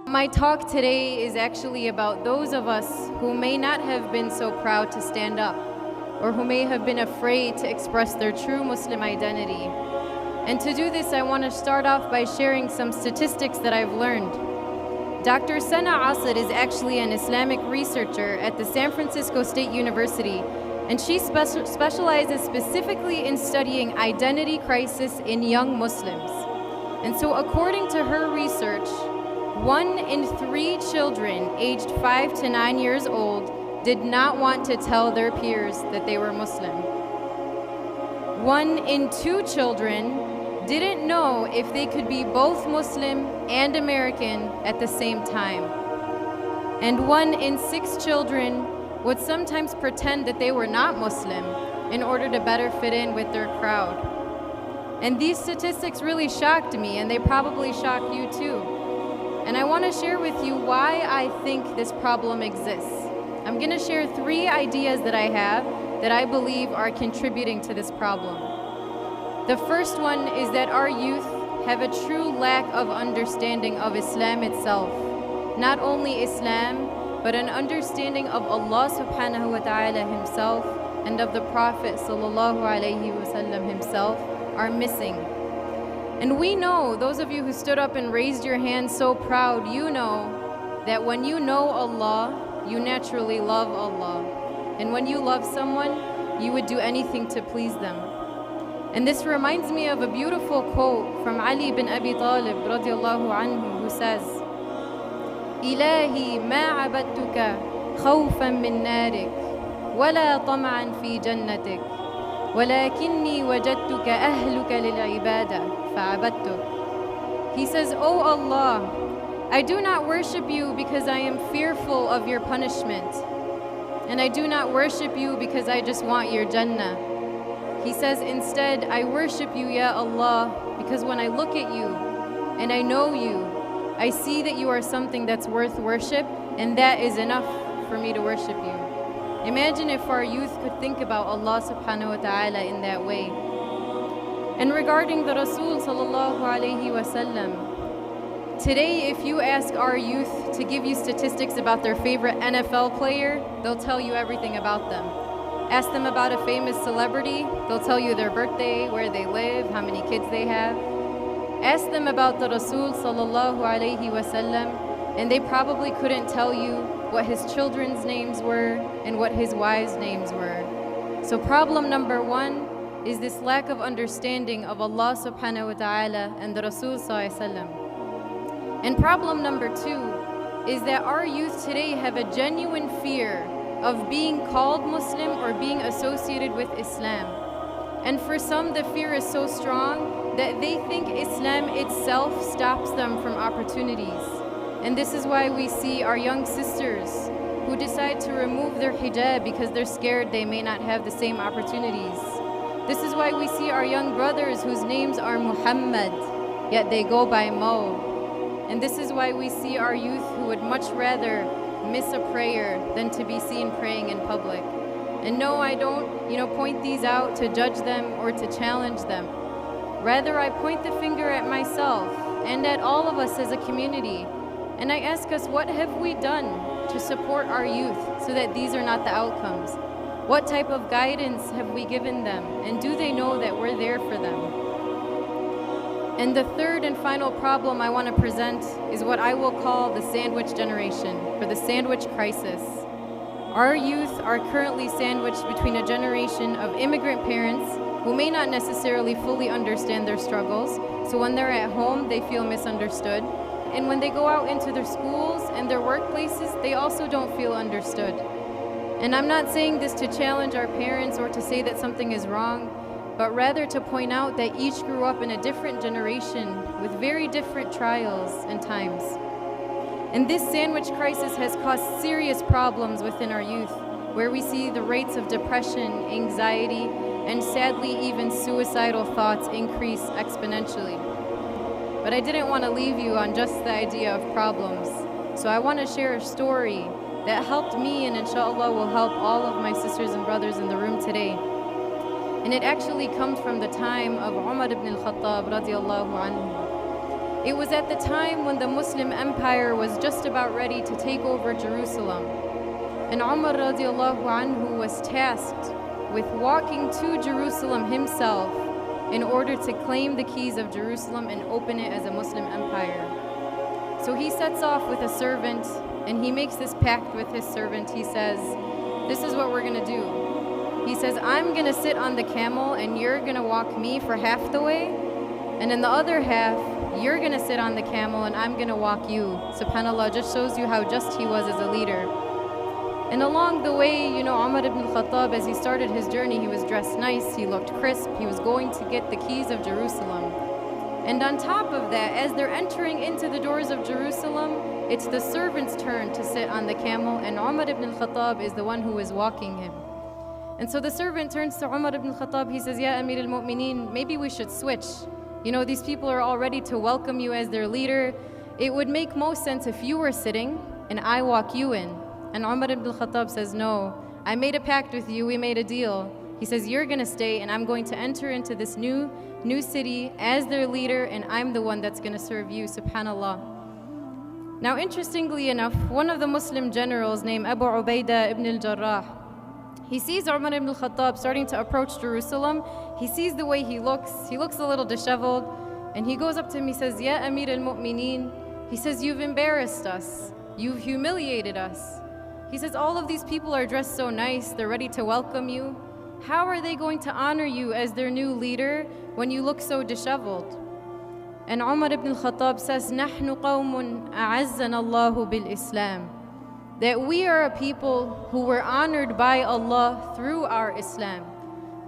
My talk today is actually about those of us who may not have been so proud to stand up, or who may have been afraid to express their true Muslim identity. And to do this, I want to start off by sharing some statistics that I've learned. Dr. Sana Asad is actually an Islamic researcher at the San Francisco State University, and she specializes specifically in studying identity crisis in young Muslims. And so according to her research, 1 in 3 children aged 5 to 9 years old did not want to tell their peers that they were Muslim. 1 in 2 children didn't know if they could be both Muslim and American at the same time. And 1 in 6 children would sometimes pretend that they were not Muslim in order to better fit in with their crowd. And these statistics really shocked me, and they probably shock you too. And I want to share with you why I think this problem exists. I'm going to share 3 ideas that I have that I believe are contributing to this problem. The first one is that our youth have a true lack of understanding of Islam itself. Not only Islam, but an understanding of Allah subhanahu wa ta'ala himself and of the Prophet sallallahu alayhi wasallam himself are missing. And we know, those of you who stood up and raised your hands so proud, you know that when you know Allah, you naturally love Allah. And when you love someone, you would do anything to please them. And this reminds me of a beautiful quote from Ali bin Abi Talib radiallahu anhu, who says, إلهي ما عبدتك خوفا من نارك ولا طمعا في جنتك ولكني وجدتك أهلك للعبادة فعبدتك. He says, "O Allah, I do not worship you because I am fearful of your punishment, and I do not worship you because I just want your Jannah." He says, "Instead, I worship you, Ya Allah, because when I look at you and I know you, I see that you are something that's worth worship, and that is enough for me to worship you." Imagine if our youth could think about Allah subhanahu wa ta'ala in that way. And regarding the Rasul sallallahu alayhi wasallam, today if you ask our youth to give you statistics about their favorite NFL player, they'll tell you everything about them. Ask them about a famous celebrity, they'll tell you their birthday, where they live, how many kids they have. Ask them about the Rasul sallallahu alayhi wasallam, and they probably couldn't tell you what his children's names were and what his wives' names were. So problem number 1 is this lack of understanding of Allah subhanahu wa ta'ala and the Rasul sallallahu alayhi wasallam. And problem number 2 is that our youth today have a genuine fear of being called Muslim or being associated with Islam. And for some, the fear is so strong that they think Islam itself stops them from opportunities. And this is why we see our young sisters who decide to remove their hijab because they're scared they may not have the same opportunities. This is why we see our young brothers whose names are Muhammad, yet they go by Mo. And this is why we see our youth who would much rather miss a prayer than to be seen praying in public. And no, I don't, point these out to judge them or to challenge them. Rather, I point the finger at myself and at all of us as a community. And I ask us, what have we done to support our youth so that these are not the outcomes? What type of guidance have we given them? And do they know that we're there for them? And the third and final problem I want to present is what I will call the sandwich generation, or the sandwich crisis. Our youth are currently sandwiched between a generation of immigrant parents who may not necessarily fully understand their struggles, so when they're at home, they feel misunderstood. And when they go out into their schools and their workplaces, they also don't feel understood. And I'm not saying this to challenge our parents or to say that something is wrong, but rather to point out that each grew up in a different generation with very different trials and times. And this sandwich crisis has caused serious problems within our youth, where we see the rates of depression, anxiety, and sadly even suicidal thoughts increase exponentially. But I didn't want to leave you on just the idea of problems. So I want to share a story that helped me, and inshallah will help all of my sisters and brothers in the room today. And it actually comes from the time of Umar ibn al-Khattab radiallahu anhu. It was at the time when the Muslim empire was just about ready to take over Jerusalem. And Umar radiallahu anhu was tasked with walking to Jerusalem himself in order to claim the keys of Jerusalem and open it as a Muslim empire. So he sets off with a servant and he makes this pact with his servant. He says, this is what we're gonna do. He says, I'm gonna sit on the camel and you're gonna walk me for half the way. And in the other half, you're gonna sit on the camel and I'm gonna walk you. SubhanAllah, just shows you how just he was as a leader. And along the way, Umar ibn al-Khattab, as he started his journey, he was dressed nice, he looked crisp, he was going to get the keys of Jerusalem. And on top of that, as they're entering into the doors of Jerusalem, it's the servant's turn to sit on the camel, and Umar ibn al-Khattab is the one who is walking him. And so the servant turns to Umar ibn al-Khattab, he says, Ya Amir al-Mu'mineen, maybe we should switch. These people are all ready to welcome you as their leader. It would make most sense if you were sitting and I walk you in. And Umar ibn al-Khattab says, no, I made a pact with you, we made a deal. He says, you're gonna stay and I'm going to enter into this new city as their leader and I'm the one that's gonna serve you, subhanAllah. Now interestingly enough, one of the Muslim generals named Abu Ubaidah ibn al-Jarrah, he sees Umar ibn al-Khattab starting to approach Jerusalem. He sees the way he looks a little disheveled, and he goes up to him, he says, Ya Amir al-Mu'mineen, he says, you've embarrassed us, you've humiliated us. He says, all of these people are dressed so nice, they're ready to welcome you. How are they going to honor you as their new leader when you look so disheveled? And Umar ibn al-Khattab says, نَحْنُ قَوْمٌ أَعَزَّنَا اللَّهُ بِالْإِسْلَامِ, that we are a people who were honored by Allah through our Islam.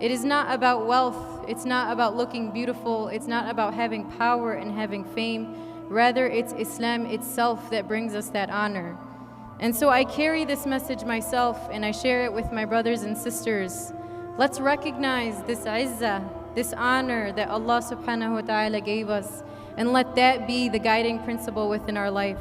It is not about wealth, it's not about looking beautiful, it's not about having power and having fame. Rather, it's Islam itself that brings us that honor. And so I carry this message myself and I share it with my brothers and sisters. Let's recognize this izzah, this honor that Allah subhanahu wa ta'ala gave us, and let that be the guiding principle within our life.